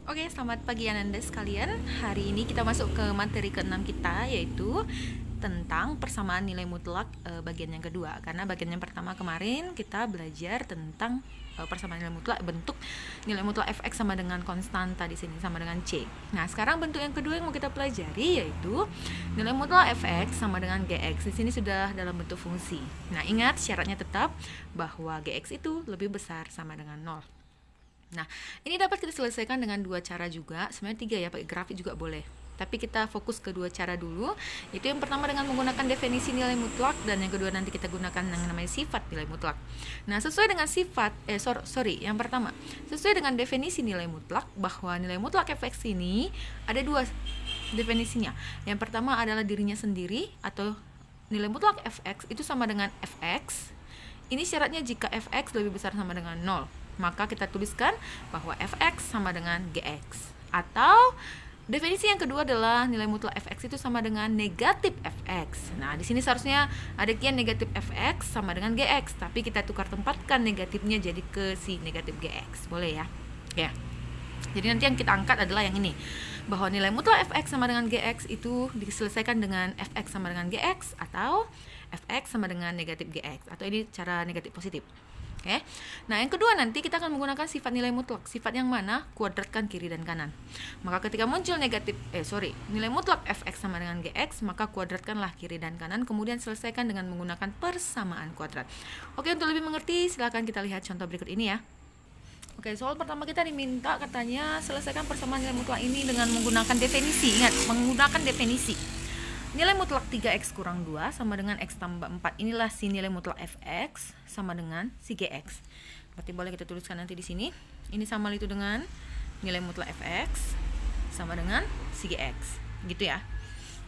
Oke, selamat pagi Ananda sekalian. Hari ini kita masuk ke materi ke-6 kita, yaitu tentang persamaan nilai mutlak bagian yang kedua. Karena bagian yang pertama kemarin kita belajar tentang persamaan nilai mutlak, bentuk nilai mutlak fx sama dengan konstanta di sini sama dengan c. Nah, sekarang bentuk yang kedua yang mau kita pelajari yaitu nilai mutlak fx sama dengan gx. Di sini sudah dalam bentuk fungsi. Nah, ingat syaratnya tetap bahwa gx itu lebih besar sama dengan 0. Nah, ini dapat kita selesaikan dengan dua cara juga. Sebenarnya tiga ya, pakai grafik juga boleh. Tapi kita fokus ke dua cara dulu. Itu yang pertama dengan menggunakan definisi nilai mutlak, dan yang kedua nanti kita gunakan yang namanya sifat nilai mutlak. Nah, sesuai dengan sifat, yang pertama, sesuai dengan definisi nilai mutlak, bahwa nilai mutlak fx ini ada dua definisinya. Yang pertama adalah dirinya sendiri, atau nilai mutlak fx itu sama dengan fx. Ini syaratnya jika fx lebih besar sama dengan 0. Maka kita tuliskan bahwa fx sama dengan gx. Atau definisi yang kedua adalah nilai mutlak fx itu sama dengan negatif fx. Nah, di sini seharusnya ada kian negatif fx sama dengan gx, tapi kita tukar tempatkan negatifnya jadi ke si negatif gx. Boleh ya? Ya. Jadi nanti yang kita angkat adalah yang ini, bahwa nilai mutlak fx sama dengan gx itu diselesaikan dengan fx sama dengan gx, atau fx sama dengan negatif gx, atau ini cara negatif positif. Oke. Nah, yang kedua nanti kita akan menggunakan sifat nilai mutlak. Sifat yang mana? Kuadratkan kiri dan kanan. Maka ketika muncul nilai mutlak fx sama dengan gx, maka kuadratkanlah kiri dan kanan, kemudian selesaikan dengan menggunakan persamaan kuadrat. Oke, untuk lebih mengerti silakan kita lihat contoh berikut ini ya. Oke, soal pertama kita diminta katanya selesaikan persamaan nilai mutlak ini dengan menggunakan definisi. Ingat, menggunakan definisi. Nilai mutlak 3x kurang 2 sama dengan x tambah 4. Inilah si nilai mutlak fx sama dengan si gx. Berarti boleh kita tuliskan nanti di sini. Ini sama itu dengan nilai mutlak fx sama dengan si gx. Gitu ya.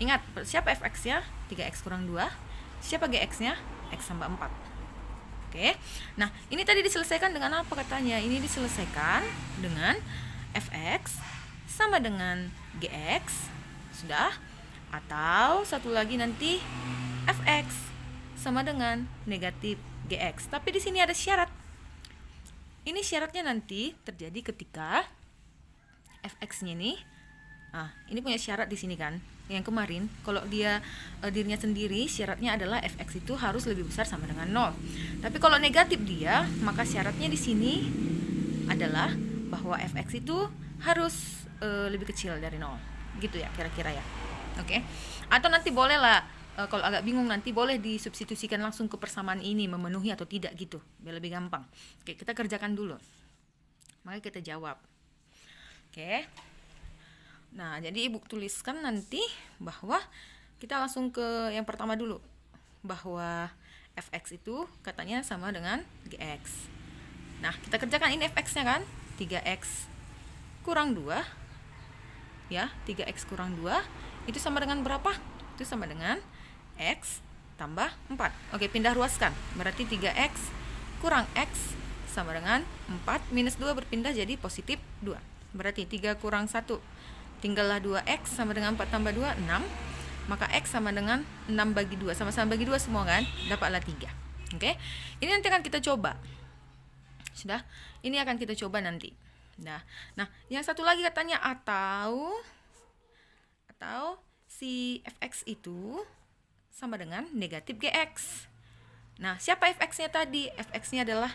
Ingat, siapa fx-nya? 3x kurang 2. Siapa gx-nya? X tambah 4. Oke. Nah, ini tadi diselesaikan dengan apa katanya? Ini diselesaikan dengan fx sama dengan gx. Sudah? Atau satu lagi nanti fx sama dengan negatif gx. Tapi di sini ada syarat. Ini syaratnya nanti terjadi ketika fx-nya ini. Ini punya syarat di sini kan. Yang kemarin kalau dia dirinya sendiri, syaratnya adalah fx itu harus lebih besar sama dengan 0. Tapi kalau negatif dia, maka syaratnya di sini adalah bahwa fx itu harus lebih kecil dari 0. Gitu ya kira-kira ya. Oke. Atau nanti bolehlah kalau agak bingung nanti boleh disubstitusikan langsung ke persamaan ini memenuhi atau tidak gitu, biar lebih gampang. Oke, kita kerjakan dulu. Maka kita jawab. Oke. Nah, jadi Ibu tuliskan nanti bahwa kita langsung ke yang pertama dulu. Bahwa fx itu katanya sama dengan gx. Nah, kita kerjakan ini fx-nya kan? 3x kurang 2. Ya, 3x kurang 2 itu sama dengan berapa? Itu sama dengan x tambah 4. Oke, pindah ruaskan. Berarti 3x kurang x sama dengan 4, minus 2 berpindah jadi positif 2. Berarti 3 kurang 1, tinggallah 2x sama dengan 4 tambah 2, 6. Maka x sama dengan 6 bagi 2. Sama-sama bagi 2 semua kan? Dapatlah 3. Oke. Ini nanti akan kita coba. Sudah? Ini akan kita coba nanti. Nah, yang satu lagi katanya atau si fx itu sama dengan negatif gx. Nah, siapa fx-nya tadi? Fx-nya adalah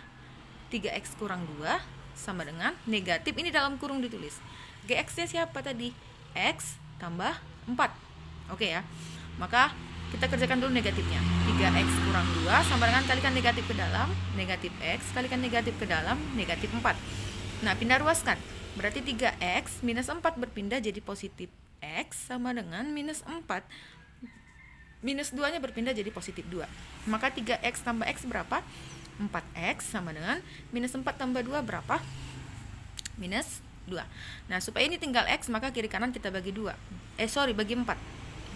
3x kurang 2 sama dengan negatif, ini dalam kurung ditulis. Gx-nya siapa tadi? X tambah 4. Oke ya. Maka kita kerjakan dulu negatifnya. 3x kurang 2 sama dengan kalikan negatif ke dalam, negatif x, kalikan negatif ke dalam, negatif 4. Nah, pindah ruaskan. Berarti 3x minus 4 berpindah jadi positif x sama dengan minus 4. Minus 2 nya berpindah jadi positif 2. Maka 3x tambah x berapa? 4x sama dengan minus 4 tambah 2 berapa? Minus 2. Nah, supaya ini tinggal x, maka kiri kanan kita bagi 2. Bagi 4.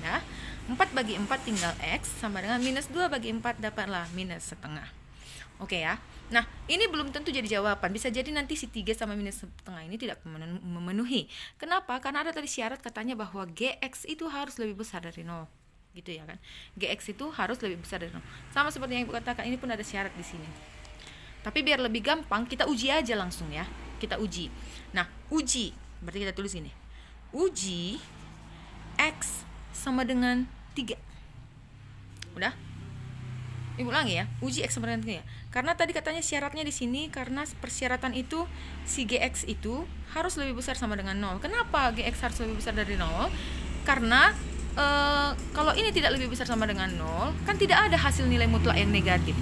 Nah, 4 bagi 4 tinggal x sama dengan minus 2 bagi 4 dapatlah minus setengah. Oke ya. Nah, ini belum tentu jadi jawaban. Bisa jadi nanti si 3 sama minus setengah ini tidak memenuhi. Kenapa? Karena ada tadi syarat katanya bahwa gx itu harus lebih besar dari 0. Gitu ya kan. Gx itu harus lebih besar dari 0. Sama seperti yang Ibu katakan, ini pun ada syarat di sini. Tapi biar lebih gampang, kita uji aja langsung ya. Kita uji. Nah, uji Berarti kita tulis gini. Uji X sama dengan 3. Udah? Ibu ulangi ya. Uji X sama dengan 3. Karena tadi katanya syaratnya di sini, karena persyaratan itu si GX itu harus lebih besar sama dengan 0. Kenapa GX harus lebih besar dari 0? Karena kalau ini tidak lebih besar sama dengan 0, kan tidak ada hasil nilai mutlak yang negatif.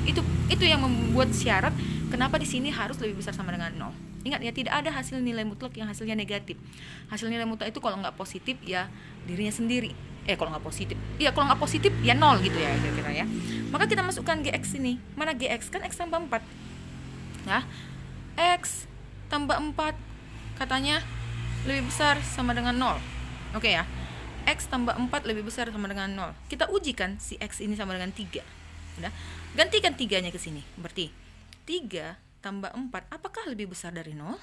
Itu yang membuat syarat kenapa di sini harus lebih besar sama dengan 0. Ingat ya, tidak ada hasil nilai mutlak yang hasilnya negatif. Hasil nilai mutlak itu kalau nggak positif ya dirinya sendiri. Kalau nggak positif ya 0 gitu ya kira-kira ya. Maka kita masukkan GX ini. Mana GX? Kan X tambah 4. Nah, X tambah 4 katanya lebih besar sama dengan 0. Oke ya. X tambah 4 lebih besar sama dengan 0. Kita ujikan si X ini sama dengan 3. Udah. Gantikan 3-nya ke sini. Berarti 3 tambah 4 apakah lebih besar dari 0?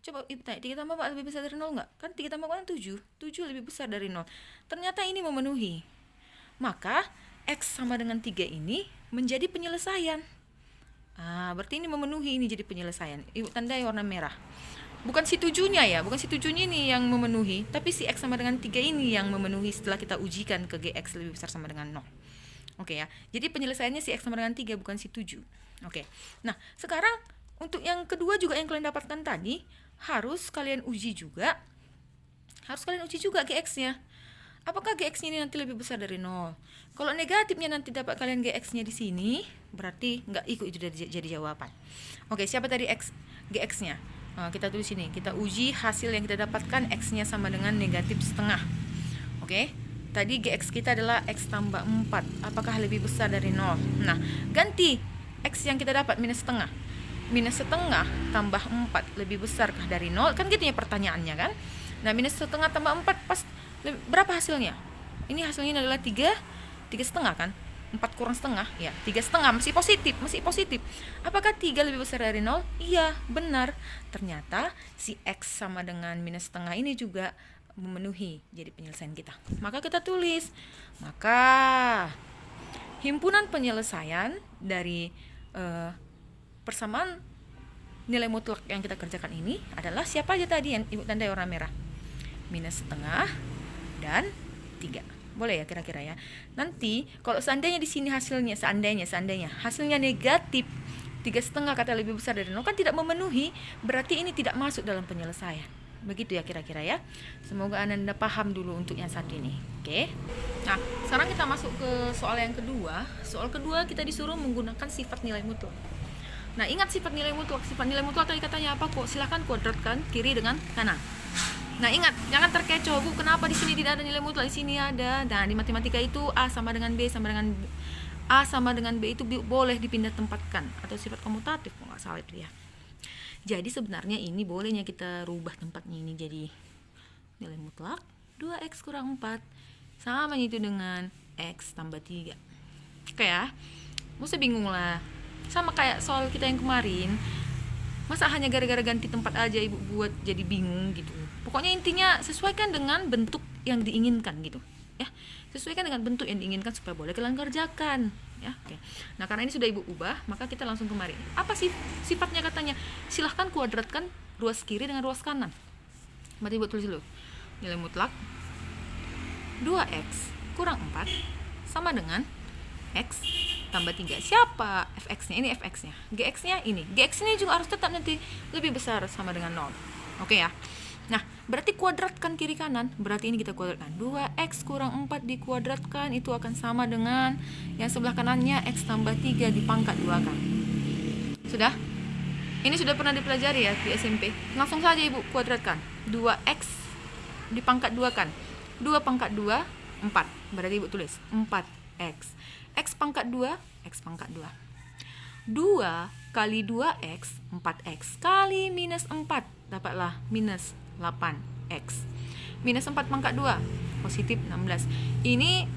Coba ibu tanya, 3 tambah 4 lebih besar dari 0 enggak? Kan 3 tambah 4 7. 7 lebih besar dari 0. Ternyata ini memenuhi. Maka X sama dengan 3 ini menjadi penyelesaian. Berarti ini memenuhi, ini jadi penyelesaian. Ibu tandai warna merah. Bukan si 7-nya ya, bukan si 7-nya ini yang memenuhi, tapi si X sama dengan 3 ini yang memenuhi setelah kita ujikan ke GX lebih besar sama dengan 0. Oke ya. Jadi penyelesaiannya si X sama dengan 3, bukan si 7. Oke. Nah, sekarang untuk yang kedua juga yang kalian dapatkan tadi, harus kalian uji juga GX-nya. Apakah GX-nya ini nanti lebih besar dari 0? Kalau negatifnya nanti dapat kalian GX-nya di sini, berarti nggak ikut itu jadi jawaban. Oke, siapa tadi GX-nya? Kita tulis sini, kita uji hasil yang kita dapatkan X-nya sama dengan negatif setengah. Oke, tadi GX kita adalah X tambah 4. Apakah lebih besar dari 0? Nah, ganti X yang kita dapat minus setengah. Minus setengah tambah 4 lebih besarkah dari 0? Kan gitu ya pertanyaannya kan. Nah, minus setengah tambah 4 berapa hasilnya? Ini hasilnya adalah 3 setengah kan? 4 kurang setengah, ya 3 setengah, masih positif. Apakah 3 lebih besar dari 0? Iya, benar. Ternyata si X sama dengan minus setengah ini juga memenuhi jadi penyelesaian kita. Maka kita tulis, maka himpunan penyelesaian dari persamaan nilai mutlak yang kita kerjakan ini adalah siapa aja tadi yang ibu tandai warna merah? Minus setengah dan 3. Boleh ya kira-kira ya. Nanti kalau seandainya di sini hasilnya seandainya hasilnya negatif 3,5 kata lebih besar dari 0 kan tidak memenuhi, berarti ini tidak masuk dalam penyelesaian. Begitu ya kira-kira ya. Semoga Anda paham dulu untuk yang satu ini. Oke. Nah, sekarang kita masuk ke soal yang kedua. Soal kedua kita disuruh menggunakan sifat nilai mutlak. Nah, ingat sifat nilai mutlak. Sifat nilai mutlak tadi katanya apa kok? Silakan kuadratkan kiri dengan kanan. Nah, ingat, jangan terkecoh, Bu. Kenapa di sini tidak ada nilai mutlak? Di sini ada. Nah, di matematika itu A sama dengan B itu boleh dipindah tempatkan atau sifat komutatif kalau nggak salah itu ya. Jadi sebenarnya ini bolehnya kita rubah tempatnya ini jadi nilai mutlak 2x kurang 4 sama itu dengan x tambah 3. Oke ya. Nggak usah bingung lah. Sama kayak soal kita yang kemarin. Masa hanya gara-gara ganti tempat aja ibu buat jadi bingung gitu. Pokoknya intinya sesuaikan dengan bentuk yang diinginkan gitu ya. Sesuaikan dengan bentuk yang diinginkan supaya boleh kalian kerjakan ya. Oke. Nah, karena ini sudah ibu ubah, maka kita langsung kemari. Apa sih sifatnya katanya? Silahkan kuadratkan ruas kiri dengan ruas kanan. Berarti ibu tulis dulu. Nilai mutlak 2x kurang 4 sama dengan x tambah 3. Siapa fx-nya? Ini fx-nya. Gx-nya ini. Gx ini juga harus tetap nanti lebih besar sama dengan 0. Oke ya. Nah, berarti kuadratkan kiri kanan. Berarti ini kita kuadratkan. 2x kurang 4 dikuadratkan itu akan sama dengan yang sebelah kanannya x tambah 3 dipangkat 2 kan. Sudah? Ini sudah pernah dipelajari ya di SMP. Langsung saja ibu kuadratkan. 2x dipangkat 2 kan. 2 pangkat 2 4. Berarti ibu tulis 4x. X pangkat 2, x pangkat 2. 2 kali 2x 4x kali minus 4 dapatlah minus 8x. Minus 4 pangkat 2 positif 16. Ini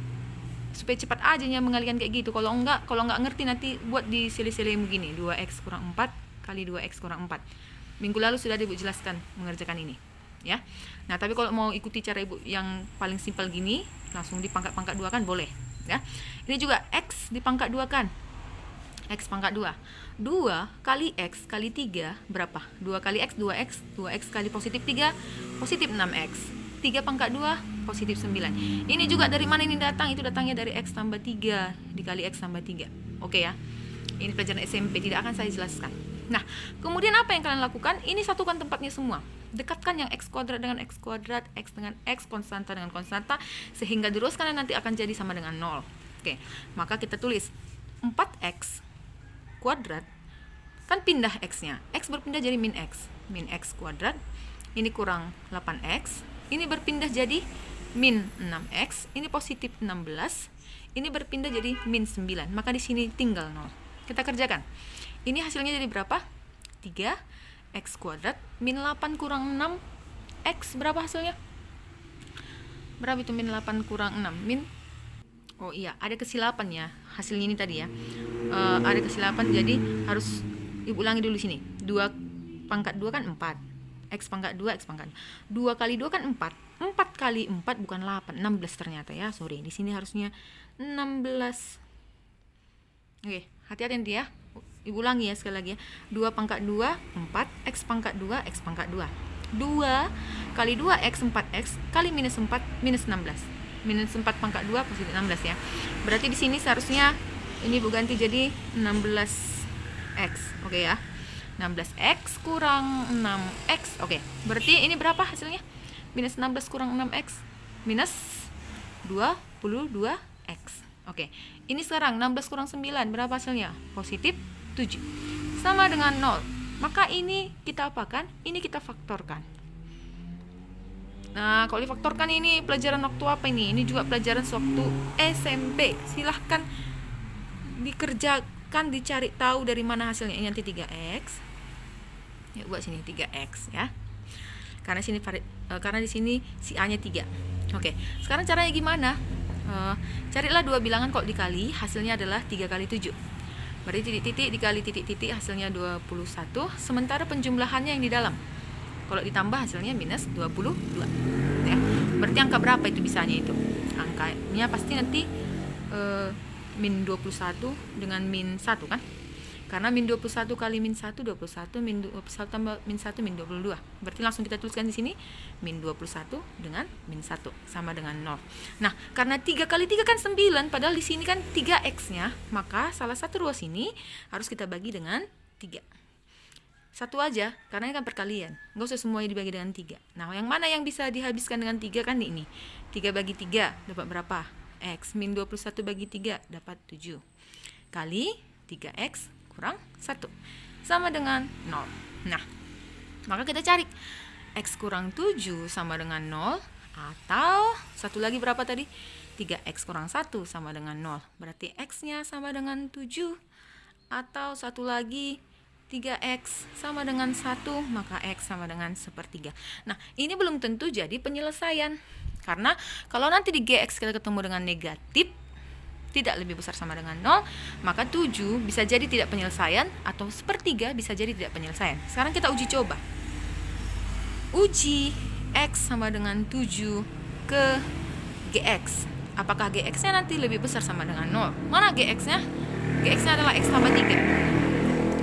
supaya cepat aja nya mengalihkan kayak gitu. Kalau enggak ngerti nanti buat disilih-silih begini. 2x kurang 4 kali 2x kurang 4. Minggu lalu sudah ibu jelaskan mengerjakan ini ya. Nah, tapi kalau mau ikuti cara ibu yang paling simpel gini, langsung dipangkat-pangkat 2 kan boleh ya. Ini juga x dipangkat 2 kan. X pangkat 2. 2 kali X kali 3 berapa? 2 kali X, 2X. 2X kali positif 3, positif 6X. 3 pangkat 2, positif 9. Ini juga dari mana ini datang? Itu datangnya dari X tambah 3 dikali X tambah 3. Oke ya. Ini pelajaran SMP, tidak akan saya jelaskan. Nah, kemudian apa yang kalian lakukan? Ini satukan tempatnya semua. Dekatkan yang X kuadrat dengan X kuadrat, X dengan X, konstanta dengan konstanta, sehingga diruskan nanti akan jadi sama dengan 0. Oke, maka kita tulis 4X kuadrat, kan pindah X-nya. X berpindah jadi min X kuadrat. Ini kurang 8X. Ini berpindah jadi min 6X. Ini positif 16. Ini berpindah jadi min 9. Maka di sini tinggal 0. Kita kerjakan. Ini hasilnya jadi berapa? 3X kuadrat min 8 kurang 6X. Berapa hasilnya? Berapa itu min 8 kurang 6? Oh iya, ada kesilapan ya. Hasilnya ini tadi ya. Ada kesilapan, jadi harus ibu ulangi dulu sini. 2 pangkat 2 kan 4. X pangkat 2, X pangkat 2 kali 2 kan 4. 4 kali 4 bukan 8, 16 ternyata ya. Sorry, di sini harusnya 16. Oke, hati-hati nanti ya. Ibu ulangi ya sekali lagi ya. 2 pangkat 2, 4. X pangkat 2, X pangkat 2. 2 kali 2X, 4X. Kali minus 4, minus 16. Minus 4 pangkat 2, positif 16 ya. Berarti di sini seharusnya ini ibu ganti jadi 16X. Oke ya. 16X kurang 6X. Oke, berarti ini berapa hasilnya? Minus 16 kurang 6X. Minus 22X. Oke, ini sekarang 16 kurang 9. Berapa hasilnya? Positif 7. Sama dengan 0. Maka ini kita apakan? Ini kita faktorkan. Nah, kalau difaktorkan ini pelajaran waktu apa ini? Ini juga pelajaran sewaktu SMP. Silahkan dikerjakan, dicari tahu dari mana hasilnya. Ini nanti 3X. Ya, buat sini 3X ya. Karena di sini si A-nya 3. Oke, sekarang caranya gimana? Carilah dua bilangan kalau dikali, hasilnya adalah 3 kali 7. Berarti titik-titik dikali titik-titik hasilnya 21. Sementara penjumlahannya yang di dalam. Kalau ditambah hasilnya minus 22 ya. Berarti angka berapa itu bisanya itu? Angkanya pasti nanti min 21 dengan min 1 kan? Karena min 21 kali min 1 21, min 21 tambah min 1 min 22. Berarti langsung kita tuliskan di sini min 21 dengan min 1 sama dengan 0. Nah, karena 3 kali 3 kan 9, padahal di sini kan 3X-nya, maka salah satu ruas ini harus kita bagi dengan 3. Satu aja, karena ini kan perkalian. Nggak usah semuanya dibagi dengan 3. Nah, yang mana yang bisa dihabiskan dengan 3 kan ini. 3 bagi 3 dapat berapa? X. Min 21 bagi 3 dapat 7. Kali 3X kurang 1. Sama dengan 0. Nah, maka kita cari. X kurang 7 sama dengan 0. Atau, satu lagi berapa tadi? 3X kurang 1 sama dengan 0. Berarti X-nya sama dengan 7. Atau satu lagi 3X sama dengan 1, maka X sama dengan 1/3. Nah, ini belum tentu jadi penyelesaian. Karena kalau nanti di GX kita ketemu dengan negatif, tidak lebih besar sama dengan 0, maka 7 bisa jadi tidak penyelesaian, atau 1/3 bisa jadi tidak penyelesaian. Sekarang kita uji coba. Uji X sama dengan 7 ke GX. Apakah GX-nya nanti lebih besar sama dengan 0? Mana GX-nya? GX-nya adalah X tambah 3.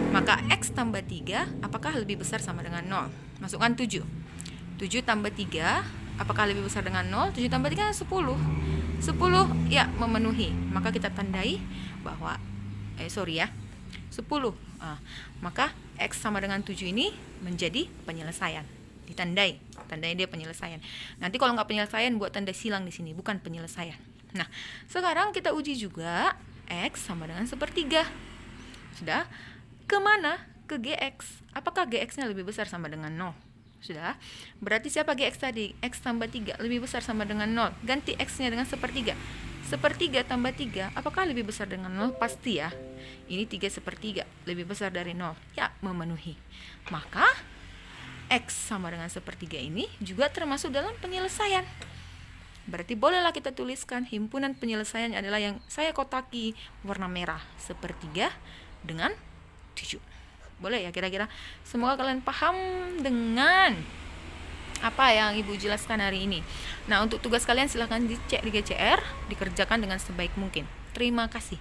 Maka X tambah 3, apakah lebih besar sama dengan 0? Masukkan 7. 7 tambah 3, apakah lebih besar dengan 0? 7 tambah 3, 10. 10, ya, memenuhi. Maka kita tandai bahwa, 10. Maka X sama dengan 7 ini menjadi penyelesaian. Tandai dia penyelesaian. Nanti kalau nggak penyelesaian, buat tanda silang di sini, bukan penyelesaian. Nah, sekarang kita uji juga X sama dengan 1/3. Sudah? Kemana? Ke GX. Apakah GX-nya lebih besar sama dengan 0? Sudah? Berarti siapa GX tadi? X tambah 3 lebih besar sama dengan 0. Ganti X-nya dengan 1/3. 1/3 tambah 3, apakah lebih besar dengan 0? Pasti ya. Ini 3/3 lebih besar dari 0. Ya, memenuhi. Maka X sama dengan 1/3 ini juga termasuk dalam penyelesaian. Berarti bolehlah kita tuliskan himpunan penyelesaian adalah yang saya kotaki warna merah, 1/3 dengan 7. Boleh ya kira-kira? Semoga kalian paham dengan apa yang Ibu jelaskan hari ini. Nah, untuk tugas kalian silahkan dicek di GCR, dikerjakan dengan sebaik mungkin. Terima kasih.